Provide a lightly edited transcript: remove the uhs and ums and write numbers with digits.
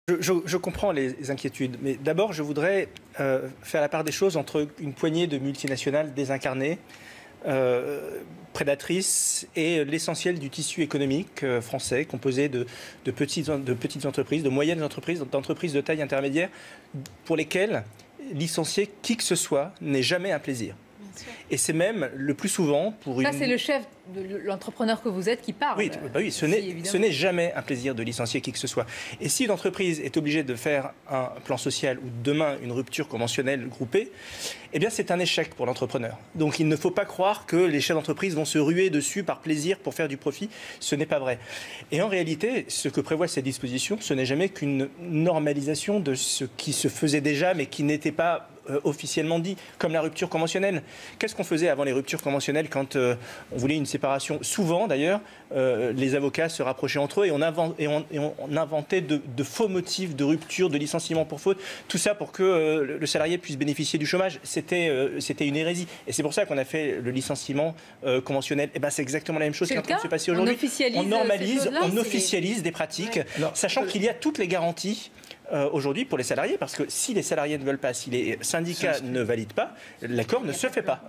Je comprends les inquiétudes, mais d'abord je voudrais faire la part des choses entre une poignée de multinationales désincarnées, prédatrices, et l'essentiel du tissu économique français, composé de petites entreprises, de moyennes entreprises, d'entreprises de taille intermédiaire, pour lesquelles licencier qui que ce soit n'est jamais un plaisir. Et c'est même le plus souvent pour Ça, c'est le chef de l'entrepreneur que vous êtes qui parle. Oui, ce n'est jamais un plaisir de licencier qui que ce soit. Et si une entreprise est obligée de faire un plan social ou demain une rupture conventionnelle groupée, eh bien c'est un échec pour l'entrepreneur. Donc il ne faut pas croire que les chefs d'entreprise vont se ruer dessus par plaisir pour faire du profit. Ce n'est pas vrai. Et en réalité, ce que prévoient ces dispositions, ce n'est jamais qu'une normalisation de ce qui se faisait déjà, mais qui n'était pas officiellement dit, comme la rupture conventionnelle. Qu'est-ce qu'on faisait avant les ruptures conventionnelles quand on voulait une séparation? Souvent, d'ailleurs, les avocats se rapprochaient entre eux et on inventait de faux motifs de rupture, de licenciement pour faute, tout ça pour que le salarié puisse bénéficier du chômage. C'était une hérésie. Et c'est pour ça qu'on a fait le licenciement conventionnel. Et ben, c'est exactement la même chose qui est en train de se passer aujourd'hui. On normalise, on officialise des pratiques, sachant qu'il y a toutes les garanties aujourd'hui pour les salariés, parce que si les salariés ne veulent pas, si les syndicats ne valident pas, l'accord ne se fait pas.